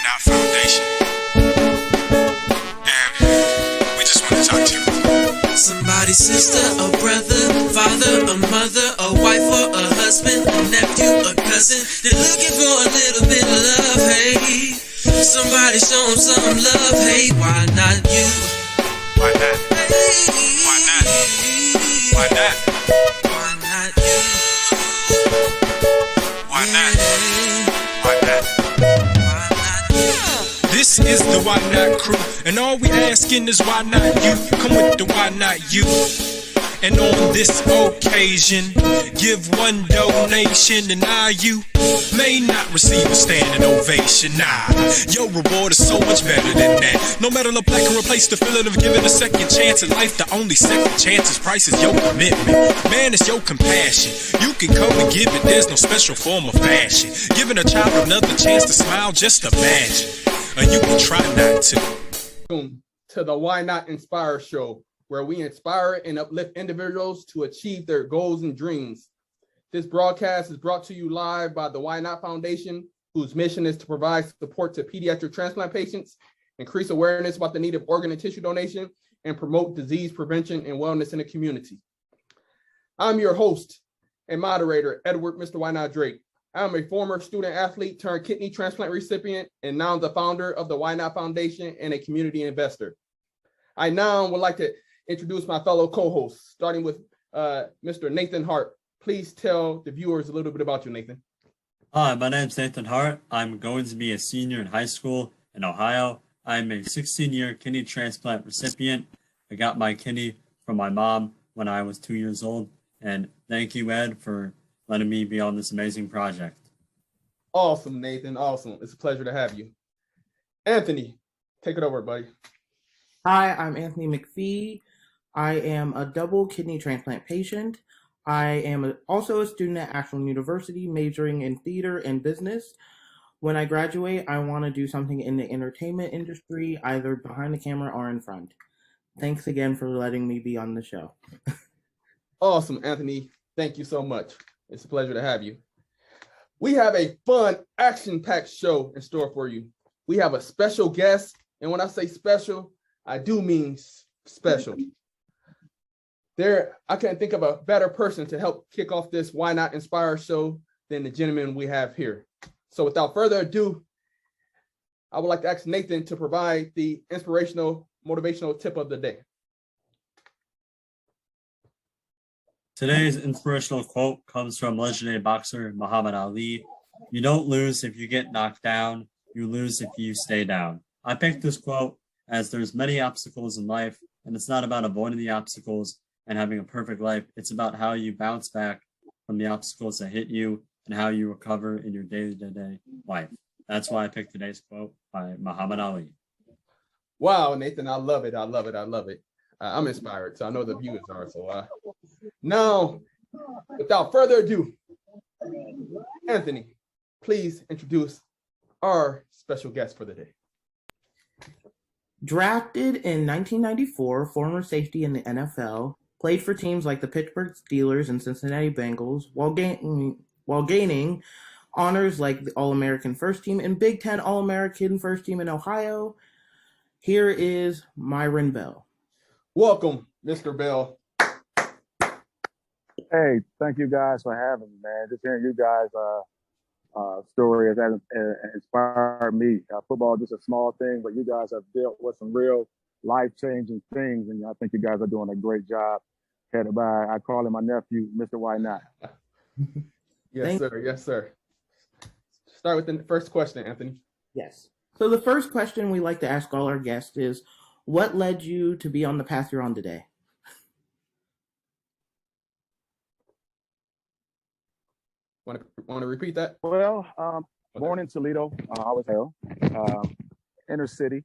YNOTT Foundation. And we just want to talk to you. Somebody's sister, a brother, father, a mother, a wife or a husband, a nephew, a cousin. They're looking for a little bit of love, hey. Somebody show them some love, hey. Why not you? Why not? Why not? Why not? Why not you? Why not? Why not? Why not you? This is the YNOTT crew, and all we asking is why not you? Come with the why not you? And on this occasion, give one donation, and you may not receive a standing ovation. Nah, your reward is so much better than that. No matter the black can replace the feeling of giving a second chance in life. The only second chance is price is your commitment. Man, it's your compassion. You can come and give it, there's no special form of fashion. Giving a child another chance to smile, just imagine. Or you can try not to. Welcome to the Why Not Inspire show, where we inspire and uplift individuals to achieve their goals and dreams. This broadcast is brought to you live by the YNOTT Foundation, whose mission is to provide support to pediatric transplant patients, increase awareness about the need of organ and tissue donation, and promote disease prevention and wellness in the community. I'm your host and moderator, Edward Mr. YNOTT Drake. I'm a former student athlete turned kidney transplant recipient, and now the founder of the YNOTT Foundation and a community investor. I now would like to introduce my fellow co-hosts, starting with Mr. Nathan Hart. Please tell the viewers a little bit about you, Nathan. Hi, my name's Nathan Hart. I'm going to be a senior in high school in Ohio. I'm a 16-year kidney transplant recipient. I got my kidney from my mom when I was 2 years old. And thank you, Ed, for letting me be on this amazing project. Awesome, Nathan. Awesome. It's a pleasure to have you. Anthony, take it over, buddy. Hi, I'm Anthony McPhee. I am a double kidney transplant patient. I am also a student at Ashland University, majoring in theater and business. When I graduate, I want to do something in the entertainment industry, either behind the camera or in front. Thanks again for letting me be on the show. Awesome, Anthony. Thank you so much. It's a pleasure to have you. We have a fun, action-packed show in store for you. We have a special guest, and when I say special, I do mean special. I can't think of a better person to help kick off this YNOTT Inspire show than the gentleman we have here. So without further ado, I would like to ask Nathan to provide the inspirational, motivational tip of the day. Today's inspirational quote comes from legendary boxer Muhammad Ali. You don't lose if you get knocked down. You lose if you stay down. I picked this quote as there's many obstacles in life, and it's not about avoiding the obstacles and having a perfect life. It's about how you bounce back from the obstacles that hit you and how you recover in your day-to-day life. That's why I picked today's quote by Muhammad Ali. Wow, Nathan, I love it. I love it. I love it. I'm inspired, so I know the viewers are. So now, without further ado, Anthony, please introduce our special guest for the day. Drafted in 1994, former safety in the NFL, played for teams like the Pittsburgh Steelers and Cincinnati Bengals, while gaining honors like the All-American First Team and Big Ten All-American First Team in Ohio. Here is Myron Bell. Welcome, Mr. Bell. Hey, thank you guys for having me, man. Just hearing you guys' story has inspired me. Football is just a small thing, but you guys have dealt with some real life-changing things, and I think you guys are doing a great job. Headed by, I call him my nephew, Mr. YNOTT. Yes, sir. Yes, sir. Start with the first question, Anthony. Yes. So the first question we like to ask all our guests is, what led you to be on the path you're on today? Want to repeat that? Well, born in Toledo, I was hell, inner city.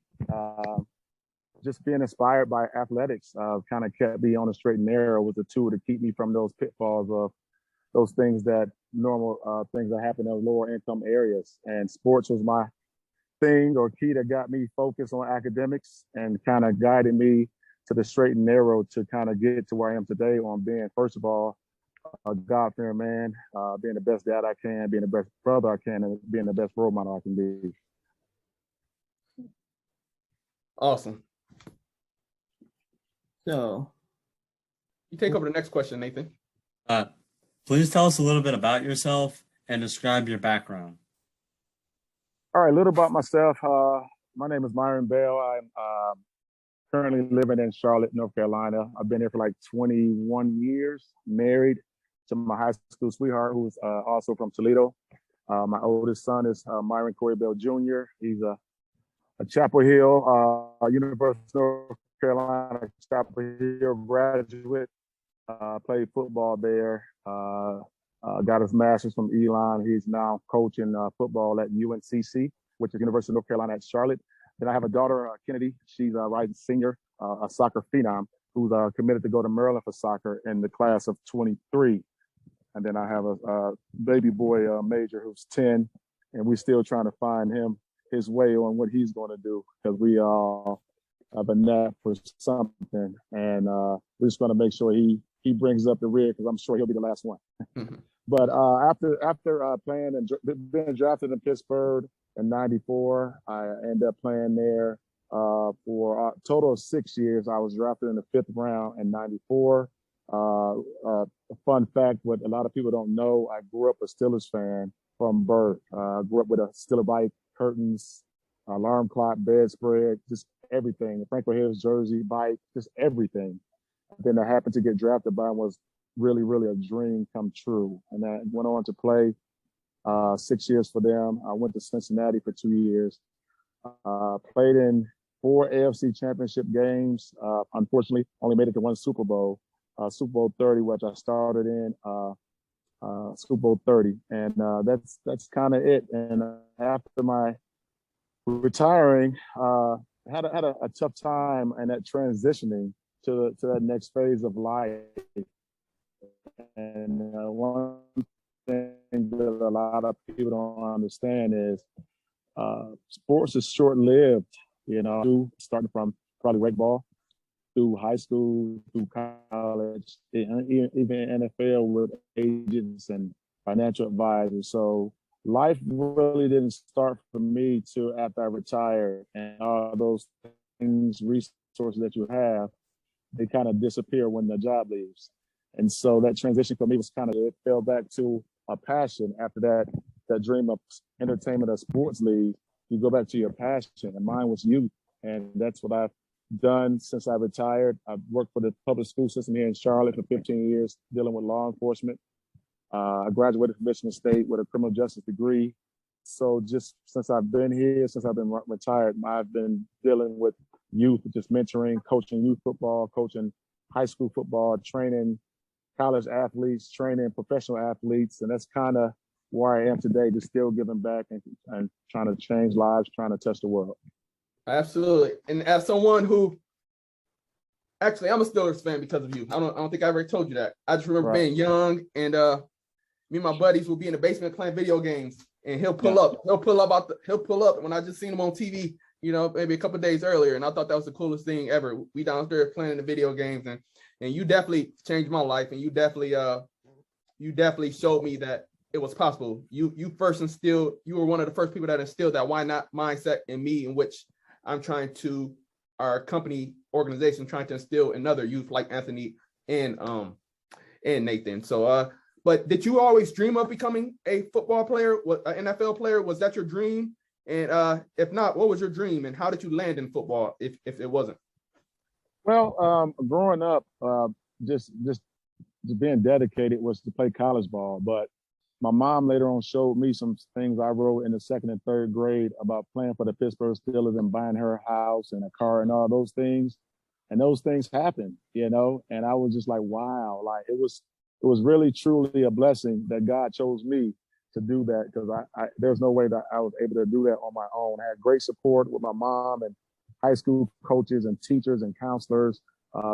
Just being inspired by athletics kind of kept me on the straight and narrow, was a tool to keep me from those pitfalls of those things that normal things that happen in lower income areas. And sports was my thing or key that got me focused on academics and kind of guided me to the straight and narrow to kind of get to where I am today on being, first of all, a God-fearing man, being the best dad I can, being the best brother I can, and being the best role model I can be. Awesome. So You take over the next question, Nathan. Please tell us a little bit about yourself and describe your background. All right, a little about myself. My name is Myron Bell. I'm currently living in Charlotte, North Carolina. I've been here for like 21 years, married to my high school sweetheart, who's also from Toledo. My oldest son is Myron Bell Jr. He's a Chapel Hill, University of North Carolina, Chapel Hill graduate. Played football there. Got his master's from Elon. He's now coaching football at UNCC, which is University of North Carolina at Charlotte. Then I have a daughter, Kennedy. She's a rising senior, a soccer phenom, who's committed to go to Maryland for soccer in the class of 23. And then I have a baby boy, Major, who's 10, and we're still trying to find his way on what he's going to do, because we all have a knack for something, and we're just going to make sure he brings up the rear, because I'm sure he'll be the last one. Mm-hmm. But after playing and being drafted in Pittsburgh in '94, I ended up playing there for a total of 6 years. I was drafted in the 5th round in '94. A fun fact, what a lot of people don't know, I grew up a Steelers fan from birth. Grew up with a Steeler bike, curtains, alarm clock, bedspread, just everything. The Franklin Hills jersey, bike, just everything. Then I happened to get drafted by him was really, really a dream come true. And I went on to play 6 years for them. I went to Cincinnati for 2 years. Played in 4 AFC championship games. Unfortunately, only made it to one Super Bowl. Super Bowl 30, which I started in Super Bowl 30. And that's kind of it. And after my retiring, had a tough time and that transitioning to that next phase of life. And one thing that a lot of people don't understand is sports is short-lived, starting from probably rec ball through high school, through college, even NFL with agents and financial advisors. So life really didn't start for me till after I retired, and all those things, resources that you have, they kind of disappear when the job leaves. And so that transition for me was it fell back to a passion after that dream of entertainment or sports league. You go back to your passion, and mine was youth. And that's what I've done since I retired. I've worked for the public school system here in Charlotte for 15 years, dealing with law enforcement. I graduated from Michigan State with a criminal justice degree. So just since I've been here, since I've been retired, I've been dealing with youth, just mentoring, coaching youth football, coaching high school football, training college athletes, training professional athletes. And that's kind of where I am today, just still giving back and trying to change lives, trying to touch the world. Absolutely. And as someone who, actually, I'm a Steelers fan because of you. I don't think I ever told you that. I just remember being young, and me and my buddies would be in the basement playing video games, and he'll pull up. He'll pull up when I just seen him on TV, maybe a couple of days earlier, and I thought that was the coolest thing ever. We downstairs playing the video games, and you definitely changed my life, and you definitely showed me that it was possible. You were one of the first people that instilled that why not mindset in me, in which our company organization trying to instill in other youth like Anthony and Nathan. So but did you always dream of becoming a football player, an NFL player? Was that your dream? And if not, what was your dream, and how did you land in football if it wasn't? Well, growing up, just being dedicated was to play college ball. But my mom later on showed me some things I wrote in the 2nd and 3rd grade about playing for the Pittsburgh Steelers and buying her a house and a car and all those things. And those things happened, and I was just like, wow, like it was really truly a blessing that God chose me to do that, because there's no way that I was able to do that on my own. I had great support with my mom and high school coaches and teachers and counselors,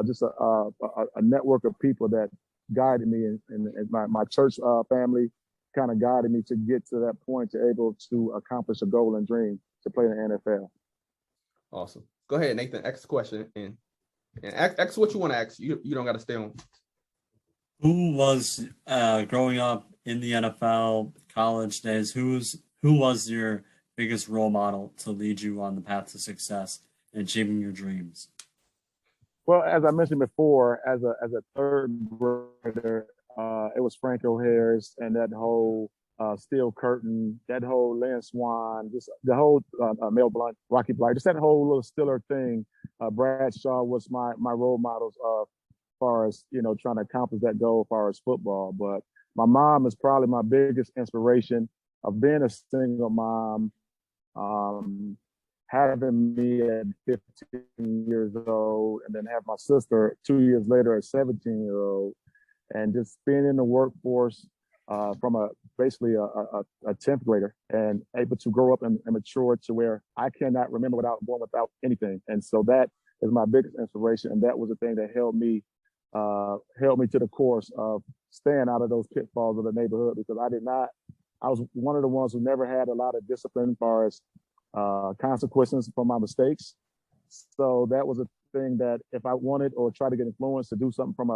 just a network of people that guided me, and my church family kind of guided me to get to that point, to able to accomplish a goal and dream to play in the NFL. Awesome. Go ahead, Nathan. Ask the question and ask what you want to ask. You don't got to stay on. Who was growing up in the NFL, college days? Who was your biggest role model to lead you on the path to success? and achieving your dreams? Well, as I mentioned before, as a third grader, it was Franco Harris and that whole Steel Curtain, that whole Lynn Swan, just the whole Mel Blunt, Rocky Blight, just that whole little Stiller thing. Bradshaw was my role models as far as, trying to accomplish that goal as far as football. But my mom is probably my biggest inspiration of being a single mom, having me at 15 years old, and then have my sister 2 years later at 17-year-old, and just being in the workforce from basically a 10th grader, and able to grow up and mature to where I cannot remember without anything. And so that is my biggest inspiration, and that was the thing that held me to the course of staying out of those pitfalls of the neighborhood, because I was one of the ones who never had a lot of discipline as far as consequences for my mistakes. So that was a thing that if I wanted or tried to get influenced to do something from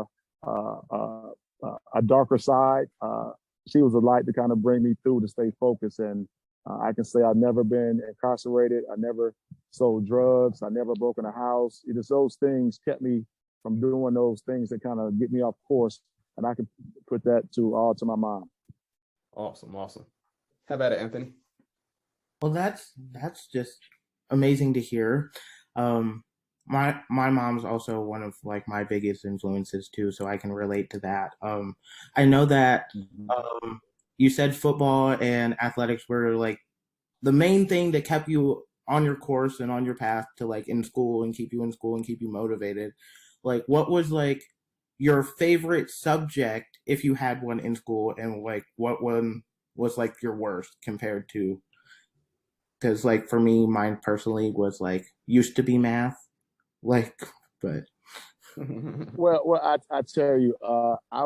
a darker side, she was a light to kind of bring me through to stay focused. And I can say I've never been incarcerated. I never sold drugs. I never broken a house. It is those things kept me from doing those things that kind of get me off course. And I can put that to my mom. Awesome. How about it, Anthony? Well, that's just amazing to hear. My mom's also one of like my biggest influences too, so I can relate to that. I know that you said football and athletics were like the main thing that kept you on your course and on your path to like in school and keep you in school and keep you motivated. Like, what was like your favorite subject if you had one in school, and like what one was like your worst compared to? Because like for me, mine personally was like used to be math, like, but Well, I tell you, I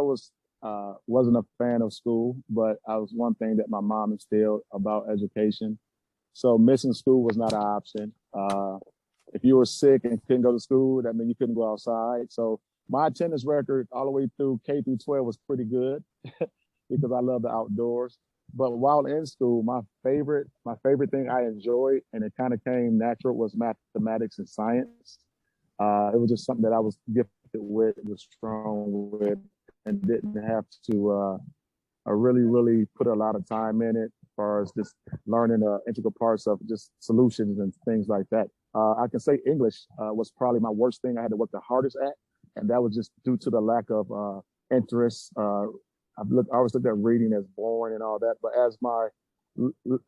wasn't a fan of school, but I was one thing that my mom instilled about education. So missing school was not an option. If you were sick and couldn't go to school, that meant you couldn't go outside. So my attendance record all the way through K through 12 was pretty good because I love the outdoors. But while in school, my favorite thing I enjoyed, and it kind of came natural, was mathematics and science. It was just something that I was gifted with, was strong with, and didn't have to really put a lot of time in it as far as just learning integral parts of just solutions and things like that. I can say English was probably my worst thing I had to work the hardest at, and that was just due to the lack of interest. I always looked at reading as boring and all that, but as my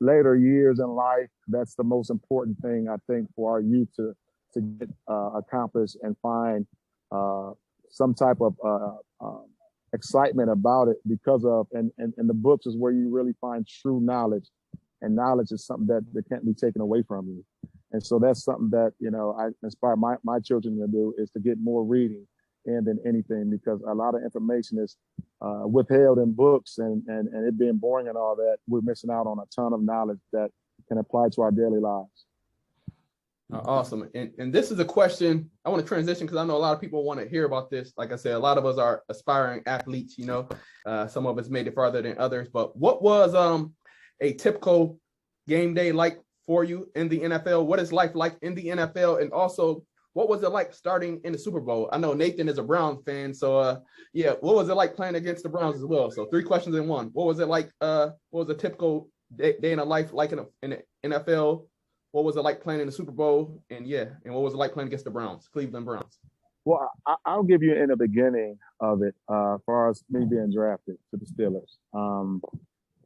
later years in life, that's the most important thing I think for our youth to get accomplished and find some type of excitement about it, because of and the books is where you really find true knowledge, and knowledge is something that can't be taken away from you. And so that's something that I inspire my children to do, is to get more reading in than anything, because a lot of information is withheld in books, and it being boring and all that, we're missing out on a ton of knowledge that can apply to our daily lives. Awesome. And this is a question I want to transition, because I know a lot of people want to hear about this. Like I said, a lot of us are aspiring athletes, some of us made it farther than others. But what was a typical game day like for you in the NFL? What is life like in the NFL? And also, what was it like starting in the Super Bowl? I know Nathan is a Browns fan, so what was it like playing against the Browns as well? So 3 questions in one. What was it like? What was a typical day in a life like in the NFL? What was it like playing in the Super Bowl? And what was it like playing against the Browns, Cleveland Browns? Well, I'll give you in the beginning of it, as far as me being drafted to the Steelers.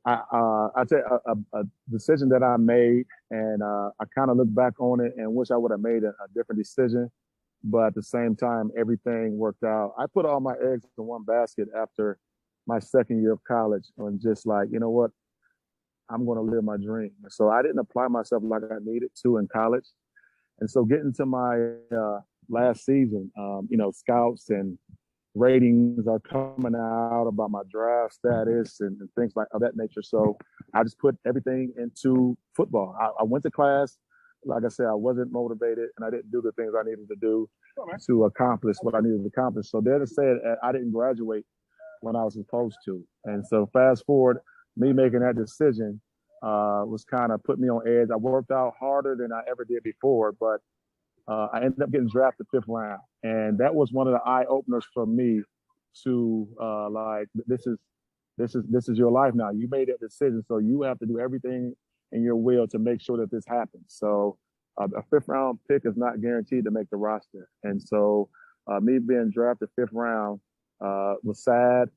I tell you, a decision that I made, and I kind of look back on it and wish I would have made a different decision. But at the same time, everything worked out. I put all my eggs in one basket after my second year of college, and just like, you know what? I'm going to live my dream. So I didn't apply myself like I needed to in college. And so getting to my last season, scouts and ratings are coming out about my draft status and things like of that nature. So I just put everything into football. I went to class. Like I said, I wasn't motivated, and I didn't do the things I needed to do to accomplish what I needed to accomplish. So they're to say I didn't graduate when I was supposed to. And so fast forward, me making that decision was kind of put me on edge. I worked out harder than I ever did before, but I ended up getting drafted 5th round, and that was one of the eye openers for me to like this is your life now. You made that decision, so you have to do everything in your will to make sure that this happens. So a 5th round pick is not guaranteed to make the roster, and so me being drafted 5th round was sad.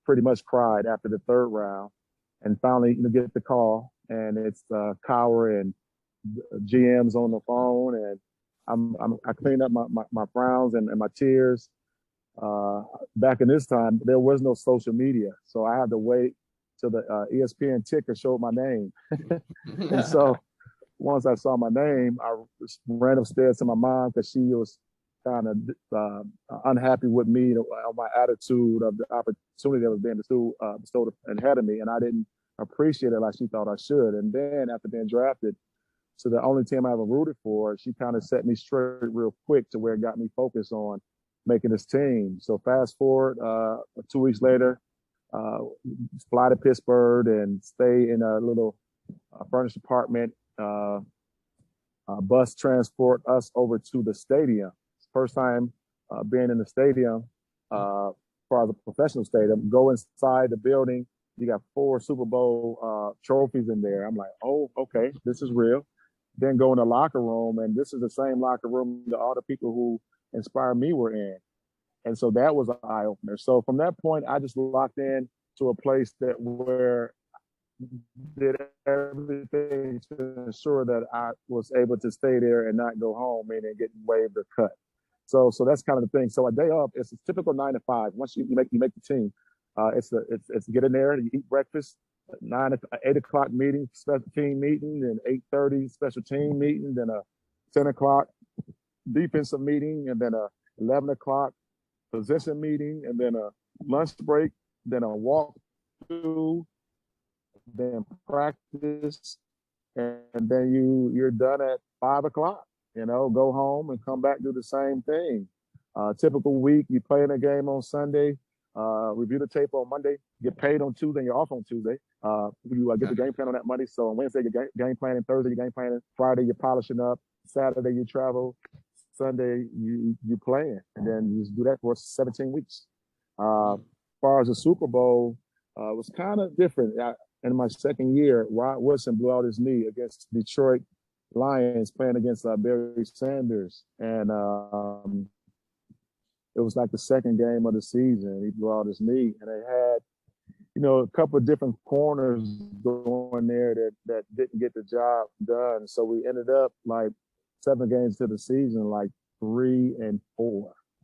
Pretty much cried after the 3rd round, and finally get the call, and it's Cower and GM's on the phone, and I cleaned up my frowns and my tears. Back in this time, there was no social media, so I had to wait till the ESPN ticker showed my name. And so once I saw my name, I ran upstairs to my mom because she was kind of unhappy with me, my attitude of the opportunity that was being bestowed ahead of me, and I didn't appreciate it like she thought I should. And then after being drafted to the only team I ever rooted for, she kind of set me straight real quick to where it got me focused on making this team. So fast forward 2 weeks later, fly to Pittsburgh and stay in a little furnished apartment. Bus transport us over to the stadium. First time being in the stadium, as far as a professional stadium. Go inside the building. You got 4 Super Bowl trophies in there. I'm like, oh, okay, this is real. Then go in the locker room, and this is the same locker room that all the people who inspired me were in. And so that was an eye opener. So from that point, I just locked in to a place where did everything to ensure that I was able to stay there and not go home, meaning getting waived or cut. So that's kind of the thing. So a day up, it's a typical 9 to 5. Once you make the team, it's get in there, you eat breakfast, 8 o'clock meeting, special team meeting, then 8:30 special team meeting, then a 10 o'clock defensive meeting, and then a 11 o'clock position meeting, and then a lunch break, then a walk through, then practice, and then you're done at 5 o'clock. Go home and come back, do the same thing. Typical week, you play in a game on Sunday, review the tape on Monday, get paid on Tuesday, and you're off on Tuesday. You get the game plan on that Monday. So on Wednesday, you're game planning. Thursday, you're game planning. Friday, you're polishing up. Saturday, you travel. Sunday, you playing. And then you just do that for 17 weeks. As far as the Super Bowl, it was kind of different. In my second year, Rod Woodson blew out his knee against Detroit Lions playing against Barry Sanders. And it was like the second game of the season. He blew out his knee. And they had, a couple of different corners going there that didn't get the job done. So we ended up like 7 games to the season, like 3-4.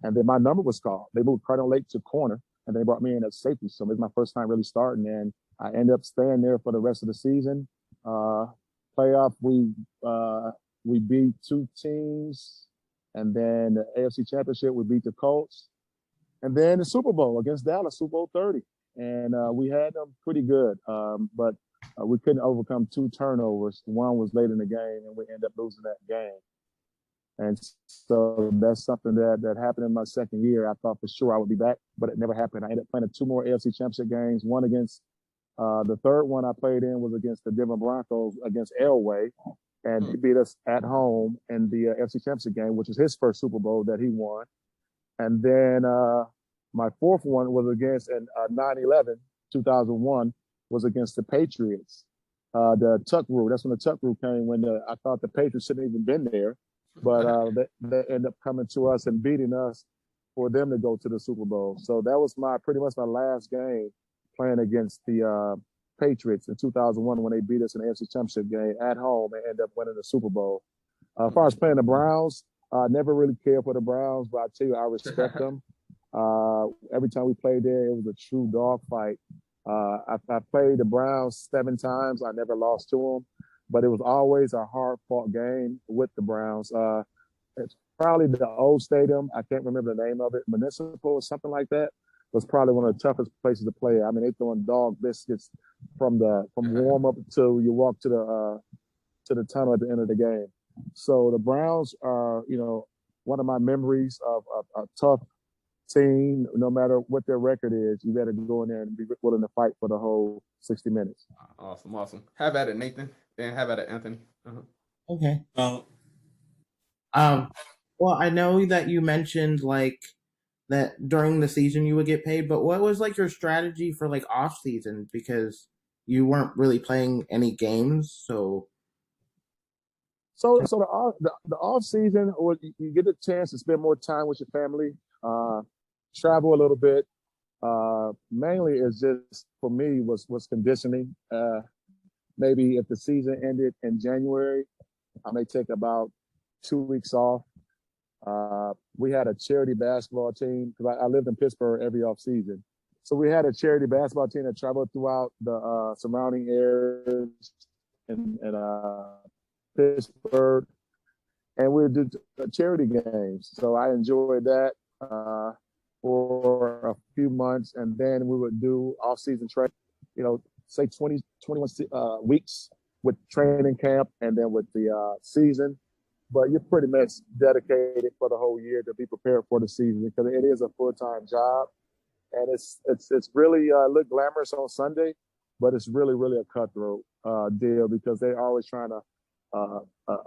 And then my number was called. They moved Cardinal Lake to corner, and they brought me in as safety. So it was my first time really starting. And I ended up staying there for the rest of the season. Playoff, we beat 2 teams, and then the AFC Championship, we beat the Colts, and then the Super Bowl against Dallas, Super Bowl 30, and we had them pretty good, but we couldn't overcome 2 turnovers. One was late in the game, and we ended up losing that game. And so that's something that happened in my second year. I thought for sure I would be back, but it never happened. I ended up playing 2 more AFC Championship games, one against the third one I played in was against the Denver Broncos against Elway, and he beat us at home in the FC Championship game, which is his first Super Bowl that he won. And then my 4th one was against, in 9/11, 2001, was against the Patriots. The Tuck Rule, that's when the Tuck Rule came, when I thought the Patriots shouldn't even been there, but they ended up coming to us and beating us for them to go to the Super Bowl. So that was pretty much my last game playing against the Patriots in 2001 when they beat us in the AFC Championship game at home and ended up winning the Super Bowl. As far as playing the Browns, I never really cared for the Browns, but I tell you, I respect them. Every time we played there, it was a true dogfight. I played the Browns 7 times. I never lost to them, but it was always a hard-fought game with the Browns. It's probably the old stadium. I can't remember the name of it. Municipal or something like that. Was probably one of the toughest places to play. I mean, they throwing dog biscuits from warm up till you walk to the tunnel at the end of the game. So the Browns are, one of my memories of a tough team. No matter what their record is, you got to go in there and be willing to fight for the whole 60 minutes. Awesome. Have at it, Nathan. Then have at it, Anthony. Okay. Well, Well, I know that you mentioned like that during the season you would get paid, but what was like your strategy for like off season because you weren't really playing any games, so So the off season, or you get a chance to spend more time with your family, travel a little bit. Mainly, it's just for me was conditioning. Maybe if the season ended in January, I may take about 2 weeks off. We had a charity basketball team because I lived in Pittsburgh every off season. So we had a charity basketball team that traveled throughout the surrounding areas in Pittsburgh, and we would do charity games. So I enjoyed that for a few months, and then we would do off-season training. Say 20, 21 weeks with training camp, and then with the season. But you're pretty much dedicated for the whole year to be prepared for the season because it is a full-time job, and it's really look glamorous on Sunday, but it's really a cutthroat deal because they're always trying to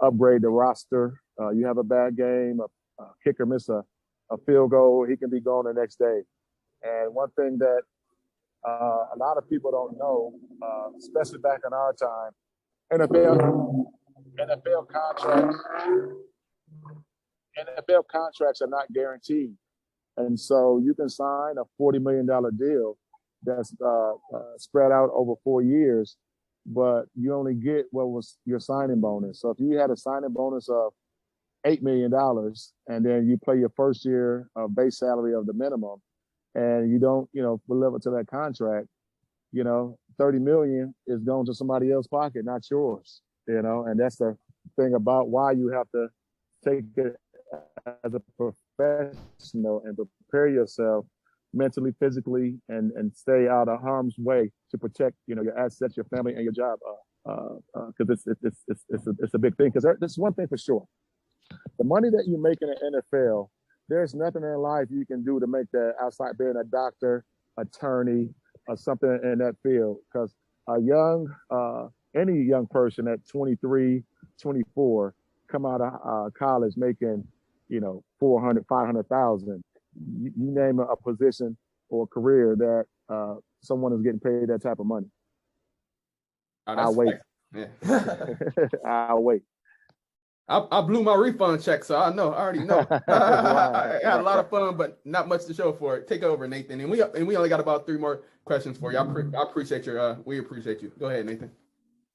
upgrade the roster. You have a bad game, a kicker miss a field goal, he can be gone the next day. And one thing that a lot of people don't know, especially back in our time, NFL contracts are not guaranteed. And so you can sign a $40 million deal that's spread out over 4 years, but you only get what was your signing bonus. So if you had a signing bonus of $8 million and then you play your first year of base salary of the minimum and you don't, deliver to that contract, $30 million is going to somebody else's pocket, not yours, and that's the thing about why you have to take it as a professional and prepare yourself mentally, physically, and stay out of harm's way to protect, your assets, your family, and your job. Because it's a big thing. Because there's one thing for sure: the money that you make in the NFL, there's nothing in life you can do to make that outside being a doctor, attorney, or something in that field. Because any young person at 23, 24, come out of college making, 400, 500,000. You name a position or a career that someone is getting paid that type of money. I'll wait. Yeah. I'll wait. I blew my refund check, so I already know. I had a lot of fun, but not much to show for it. Take over, Nathan. And we only got about 3 more questions for you. I appreciate we appreciate you. Go ahead, Nathan.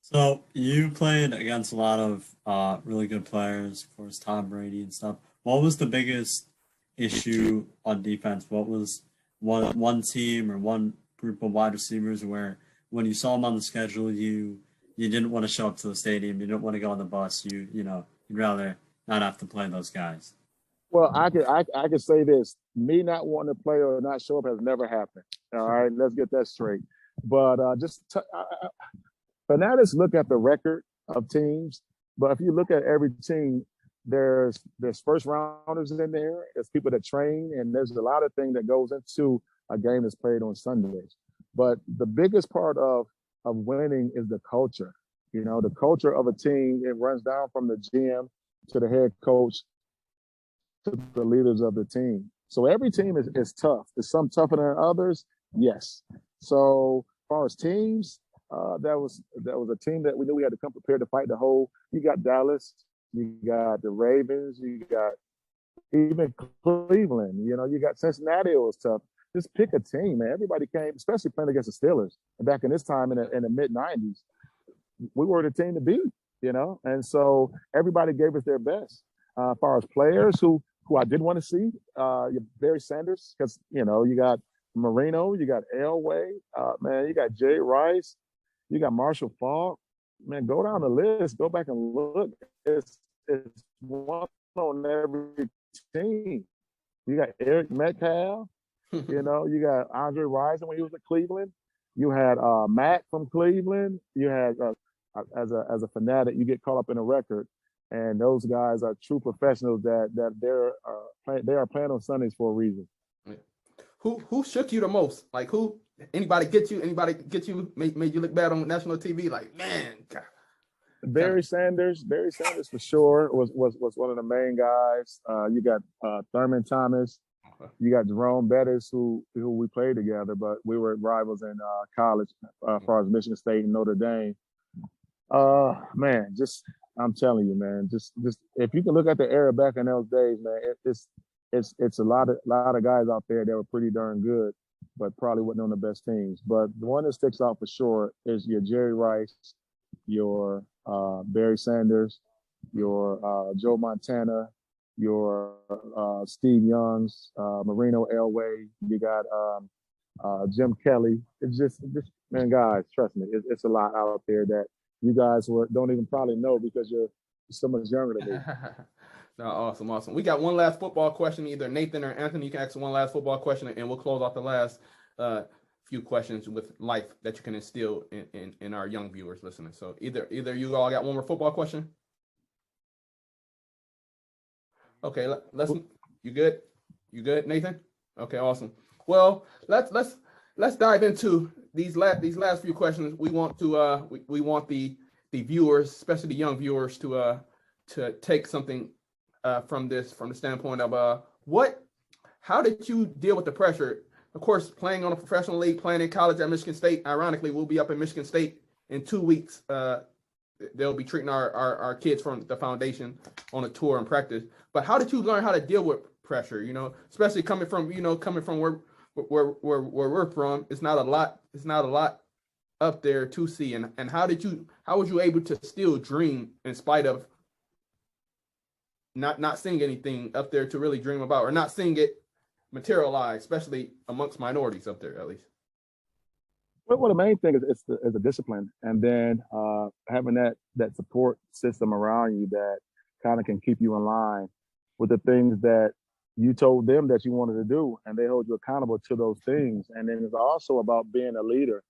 So you played against a lot of really good players, of course, Tom Brady and stuff. What was the biggest issue on defense? What was one team or one group of wide receivers where when you saw them on the schedule, you didn't want to show up to the stadium, you didn't want to go on the bus, you'd rather not have to play those guys? Well, I could say this: me not wanting to play or not show up has never happened. All right, let's get that straight. But fanatics look at the record of teams, but if you look at every team, there's first rounders in there. There's people that train, and there's a lot of things that goes into a game that's played on Sundays. But the biggest part of winning is the culture. The culture of a team, it runs down from the GM to the head coach to the leaders of the team. So every team is tough. Is some tougher than others? Yes. So as far as teams, that was a team that we knew we had to come prepared to fight the whole. You got Dallas, you got the Ravens, you got even Cleveland, you got Cincinnati. It was tough. Just pick a team, man. Everybody came, especially playing against the Steelers. And back in this time in the mid-90s, we were the team to beat, and so everybody gave us their best. As far as players who I did want to see, Barry Sanders, because, you got Marino, you got Elway, man, you got Jay Rice, you got Marshall Faulk. Man, go down the list, go back and look. It's one on every team. You got Eric Metcalf, you got Andre Rison when he was at Cleveland. You had Matt from Cleveland. You had as a fanatic, you get caught up in a record, and those guys are true professionals that they are playing on Sundays for a reason. Who shook you the most? Like anybody get you? Anybody get you? Made you look bad on national TV? Like, man, God. Barry Sanders for sure was one of the main guys. You got Thurman Thomas, you got Jerome Bettis, who we played together, but we were rivals in college as far as Michigan State and Notre Dame. Man, just I'm telling you, man, just if you can look at the era back in those days, man, it's a lot of guys out there that were pretty darn good, but probably wasn't on the best teams. But the one that sticks out for sure is your Jerry Rice, your Barry Sanders, your Joe Montana, your Steve Youngs, Marino Elway. You got Jim Kelly. It's just man, guys, trust me, it's a lot out there that you guys don't even probably know because you're so much younger than me. No, awesome. We got one last football question. Either Nathan or Anthony, you can ask one last football question, and we'll close off the last few questions with life that you can instill in our young viewers listening. So either you all got one more football question. Okay, let's. You good, Nathan? Okay, awesome. Well, let's dive into these last few questions. We want to we want the viewers, especially the young viewers, to take something from the standpoint of how did you deal with the pressure? Of course, playing on a professional league, playing in college at Michigan State. Ironically, we'll be up in Michigan State in 2 weeks. They'll be treating our kids from the foundation on a tour and practice. But how did you learn how to deal with pressure? You know, especially coming from where we're from, it's not a lot up there to see. And how was you able to still dream in spite of not seeing anything up there to really dream about, or not seeing it materialize, especially amongst minorities up there, at least? Well, the main thing is the discipline, and then having that support system around you that kind of can keep you in line with the things that you told them that you wanted to do, and they hold you accountable to those things. And then it's also about being a leader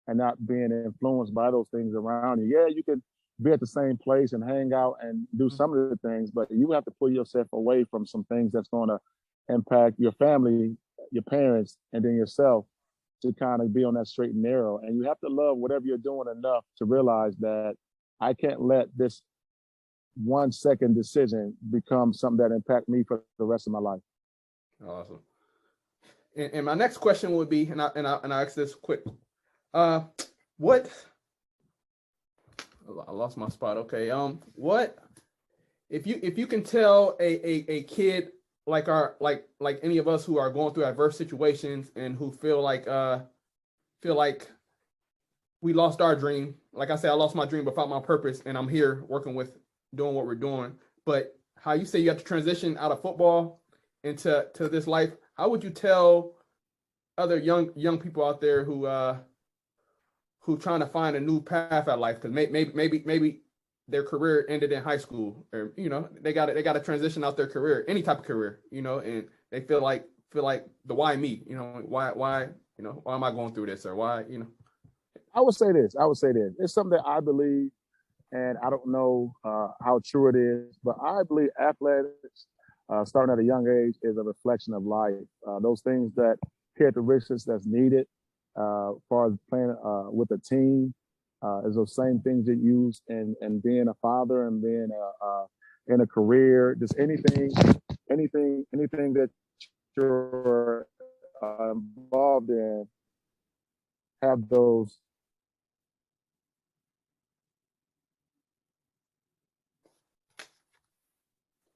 and not being influenced by those things around you. Yeah, you can be at the same place and hang out and do some of the things, but you have to pull yourself away from some things that's going to impact your family, your parents, and then yourself, to kind of be on that straight and narrow. And you have to love whatever you're doing enough to realize that I can't let this 1 second decision become something that impact me for the rest of my life. Awesome. And my next question would be, and I ask this quick, what? I lost my spot. Okay. What if you can tell a kid like any of us who are going through adverse situations and who feel like we lost our dream. Like I said, I lost my dream but found my purpose, and I'm here working with doing what we're doing. But how you say you have to transition out of football into this life, how would you tell other young people out there who trying to find a new path at life? Because maybe their career ended in high school, or they got to transition out their career, any type of career, and they feel like the why me, why am I going through this, or why, I would say this. It's something that I believe, and I don't know how true it is, but I believe athletics, starting at a young age, is a reflection of life. Those things, that characteristics that's needed as far as playing with a team, is those same things that you use in being a father and being in a career. Just anything that you're involved in, have those.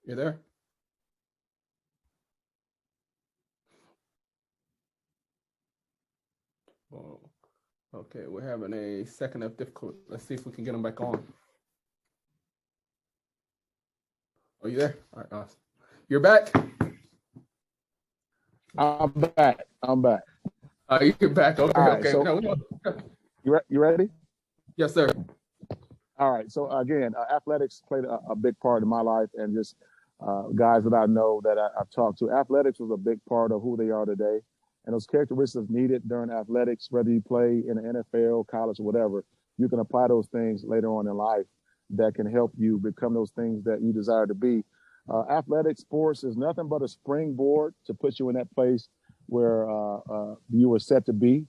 You there? Oh, okay, we're having a second of difficulty. Let's see if we can get them back on. Are you there? All right, awesome. You're back? I'm back. You're back. Okay, right, okay. So, you ready? Yes, sir. All right. So again, athletics played a big part in my life, and just guys that I know that I've talked to. Athletics was a big part of who they are today, and those characteristics needed during athletics, whether you play in the NFL, college, or whatever, you can apply those things later on in life that can help you become those things that you desire to be. Athletic sports is nothing but a springboard to put you in that place where you were set to be.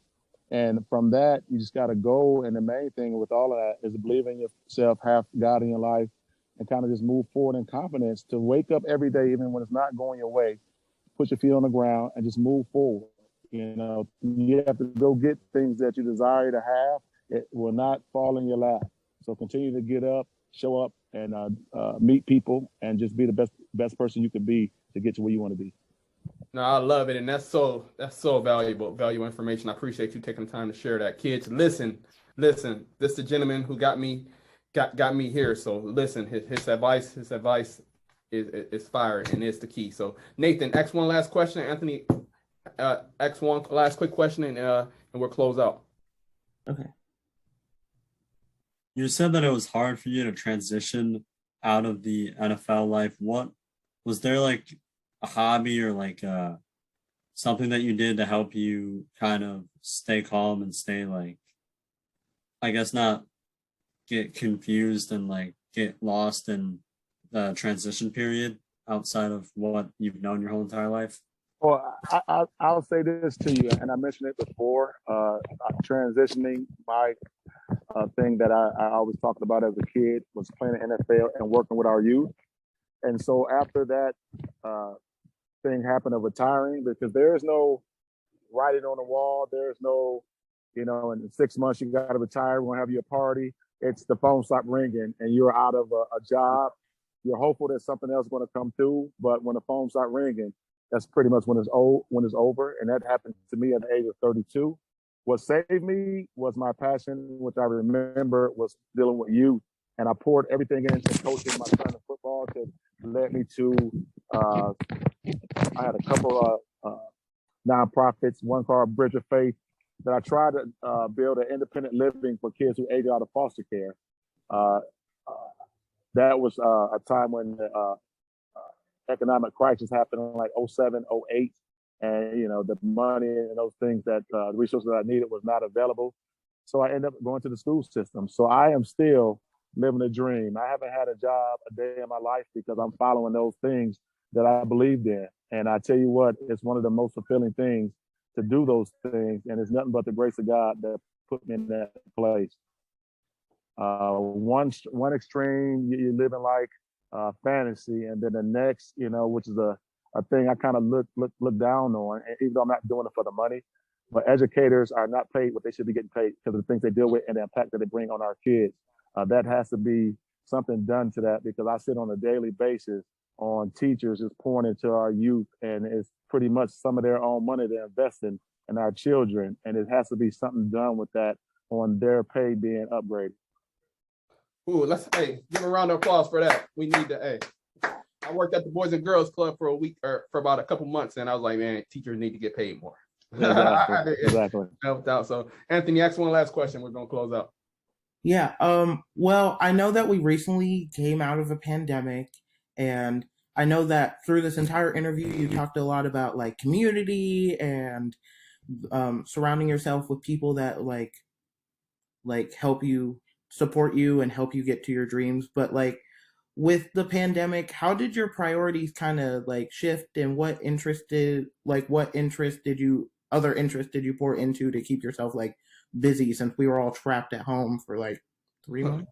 And from that, you just got to go. And the main thing with all of that is believe in yourself, have God in your life, and kind of just move forward in confidence to wake up every day, even when it's not going your way, put your feet on the ground and just move forward. You know, you have to go get things that you desire to have. It will not fall in your lap. So continue to get up, show up, and meet people, and just be the best person you can be to get to where you want to be. No, I love it, and that's so valuable information. I appreciate you taking the time to share that. Kids, listen. This is the gentleman who got me here. So listen, his advice is fire, and it's the key. So Nathan, X1 last question. Anthony, X1 last quick question, and we'll close out. Okay. You said that it was hard for you to transition out of the NFL life. What was there, like a hobby or like something that you did to help you kind of stay calm and stay, like, I guess, not get confused and like get lost in the transition period outside of what you've known your whole entire life? Well, I'll say this to you, and I mentioned it before, transitioning my thing that I always talked about as a kid was playing the NFL and working with our youth. And so after that thing happened of retiring, because there is no writing on the wall, there's no, you know, in 6 months you got to retire, we're going to have your party. It's the phone stopped ringing and you're out of a job. You're hopeful that something else is going to come through, but when the phone stopped ringing, that's pretty much when it's over. And that happened to me at the age of 32. What saved me was my passion, which I remember was dealing with youth. And I poured everything into coaching my son in football to led me to, I had a couple of nonprofits, one called Bridge of Faith, that I tried to build an independent living for kids who age out of foster care. That was a time when the economic crisis happened in like 07, 08. And, you know, the money and those things that the resources that I needed was not available. So I ended up going to the school system. So I am still living a dream. I haven't had a job a day in my life because I'm following those things that I believed in. And I tell you what, it's one of the most fulfilling things to do those things. And it's nothing but the grace of God that put me in that place. One extreme, you're living like fantasy, and then the next, you know, which is a thing I kind of look down on, and even though I'm not doing it for the money, but educators are not paid what they should be getting paid because of the things they deal with and the impact that they bring on our kids. That has to be something done to that, because I sit on a daily basis on teachers just pouring into our youth, and it's pretty much some of their own money they're investing in our children, and it has to be something done with that on their pay being upgraded. Ooh, let's give a round of applause for that. We need to. I worked at the Boys and Girls Club for a week or for about a couple months, and I was like, man, teachers need to get paid more. Exactly. Helped out. So, Anthony, ask one last question. We're gonna close out. Yeah. Well, I know that we recently came out of a pandemic, and I know that through this entire interview, you talked a lot about like community and surrounding yourself with people that like help you, support you, and help you get to your dreams. But like with the pandemic, how did your priorities kind of like shift, and other interests did you pour into to keep yourself like busy, since we were all trapped at home for like 3 months?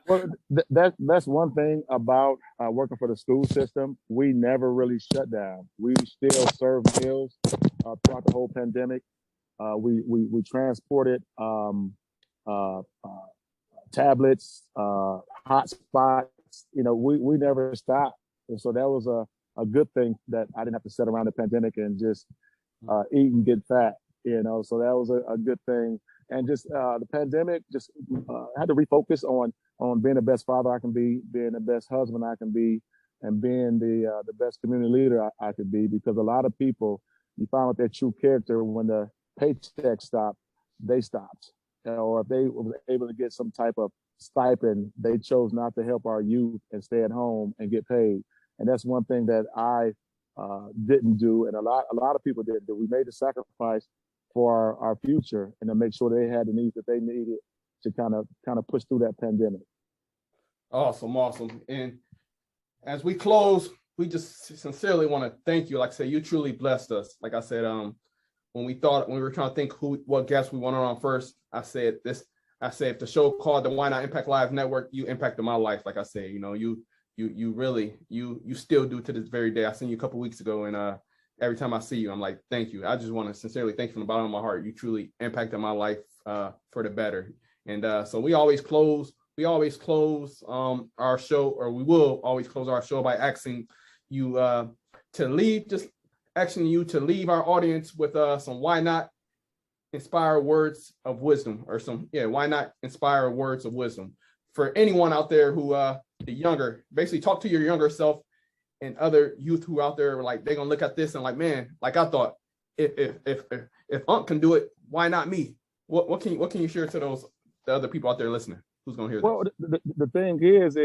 Well, that's one thing about working for the school system. We never really shut down. We still served meals throughout the whole pandemic. We transported tablets, hotspots. You know, we never stopped, and so that was a good thing that I didn't have to sit around the pandemic and just eat and get fat. You know, so that was a good thing. And just the pandemic just had to refocus on being the best father I can be, being the best husband I can be, and being the best community leader I could be. Because a lot of people, you find out their true character when the paycheck stopped, they stopped. Or if they were able to get some type of stipend, they chose not to help our youth and stay at home and get paid. And that's one thing that I didn't do, and a lot of people didn't do. We made the sacrifice for our future and to make sure they had the needs that they needed to kind of push through that pandemic. Awesome. And as we close, we just sincerely want to thank you. Like I said, you truly blessed us. Like I said, when we were trying to think what guests we wanted on first, I said if the show called the Why Not Impact Live Network, you impacted my life. Like I said, you really still do to this very day. I seen you a couple weeks ago, and every time I see you, I'm like, thank you. I just want to sincerely thank you from the bottom of my heart. You truly impacted my life for the better. And so we always close our show, or we will always close our show by asking you to leave our audience with some why not inspire words of wisdom, or why not inspire words of wisdom for anyone out there who basically talk to your younger self and other youth who out there, like, they're gonna look at this and like, man, like I thought, if Unc can do it, why not me? What can you share to the other people out there listening? Who's gonna hear well, this? the thing is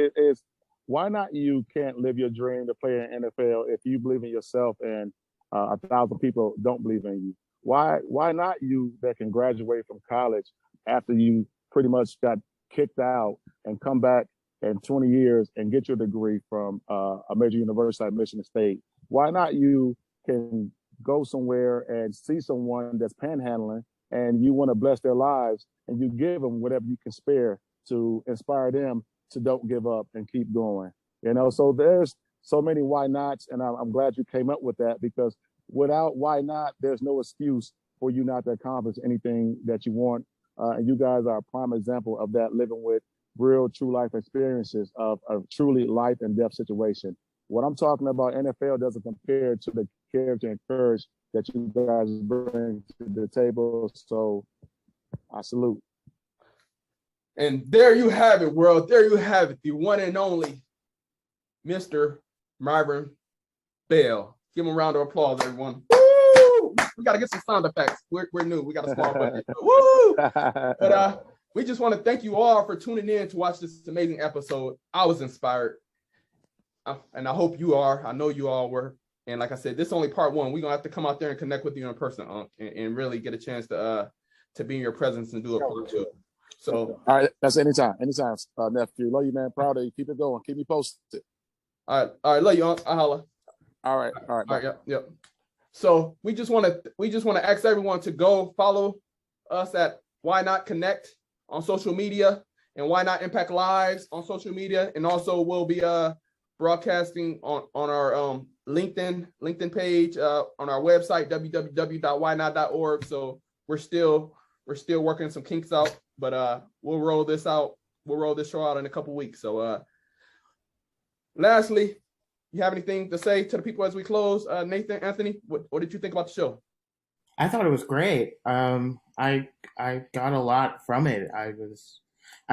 why not you can't live your dream to play in NFL if you believe in yourself and 1,000 people don't believe in you? Why not you that can graduate from college after you pretty much got kicked out and come back in 20 years and get your degree from a major university like Michigan State? Why not you can go somewhere and see someone that's panhandling and you want to bless their lives and you give them whatever you can spare to inspire them to don't give up and keep going? So there's so many why nots, and I'm glad you came up with that, because without why not, there's no excuse for you not to accomplish anything that you want. And you guys are a prime example of that, living with real, true life experiences of truly life and death situation. What I'm talking about, NFL doesn't compare to the character and courage that you guys bring to the table. So I salute. And there you have it, world. There you have it. The one and only Mr. Myron Bell. Give him a round of applause, everyone. Woo! We got to get some sound effects. We're new. We got a small budget. Woo! But we just want to thank you all for tuning in to watch this amazing episode. I was inspired. And I hope you are. I know you all were. And like I said, this is only part one. We're going to have to come out there and connect with you in person, and really get a chance to be in your presence and do a part two. So, all right, that's anytime, nephew. Love you, man. Proud of you. Keep it going. Keep me posted. All right. Love you, Unc. I holla. All right. Yep. So we just want to ask everyone to go follow us at Why Not Connect on social media, and Why Not Impact Lives on social media, and also we'll be broadcasting on our LinkedIn page, on our website www.ynot.org. So we're still working some kinks out, but we'll roll this show out in a couple weeks. So lastly, you have anything to say to the people as we close? Nathan, Anthony, what did you think about the show? I thought it was great. I got a lot from it. I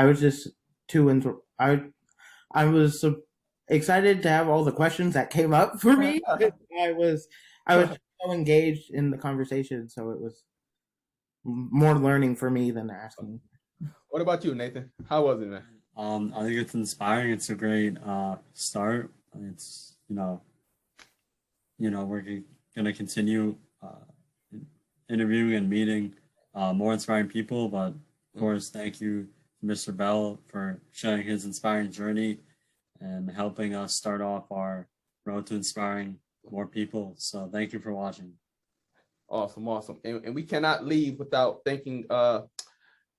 was just I was so excited to have all the questions that came up for me. I was so engaged in the conversation, so it was more learning for me than asking. What about you, Nathan? How was it, man? I think it's inspiring. It's a great start. It's we're gonna continue interviewing and meeting more inspiring people. But of course, thank you, Mr. Bell, for sharing his inspiring journey and helping us start off our road to inspiring more people. So thank you for watching. Awesome. And we cannot leave without thanking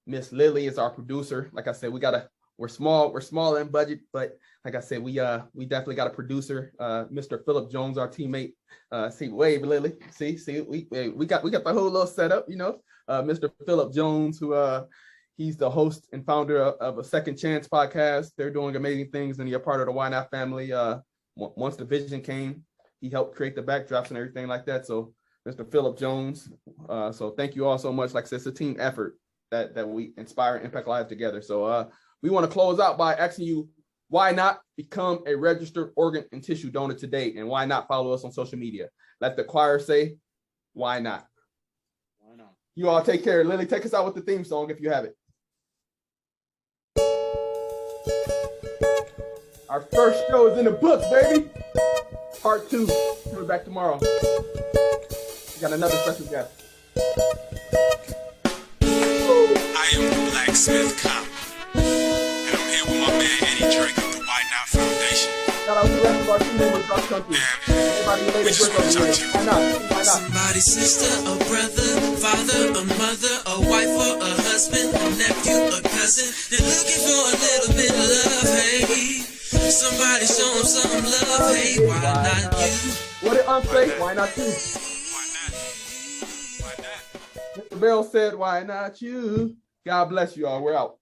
Miss Lily is our producer. Like I said, we're small in budget, but like I said, we definitely got a producer, Mr. Philip Jones, our teammate. See, wave, Lily. See, we got the whole little setup, Mr. Philip Jones, who he's the host and founder of a Second Chance podcast. They're doing amazing things, and he's a part of the Why Not family. Once the vision came, he helped create the backdrops and everything like that. So Mr. Philip Jones. So thank you all so much. Like I said, it's a team effort that we inspire and impact lives together. So we want to close out by asking you, why not become a registered organ and tissue donor today? And why not follow us on social media? Let the choir say, why not? Why not? You all take care. Lily, take us out with the theme song if you have it. Our first show is in the books, baby. Part 2. Coming back tomorrow. We got another special guest. I am the Blacksmith Cop, and I'm here with my man Eddie Drake of the YNOTT Foundation. Shout out to the rest of our team members across the country. Everybody who made the break over here. Why not? Why not? Somebody's sister, a brother, father, a mother, a wife or a husband, a nephew, a cousin. They're looking for a little bit of love, hey. Somebody show them some love, hey. Why not you? What did Unc say? Why not you? Mr. Bell said, why not you? God bless you all. We're out.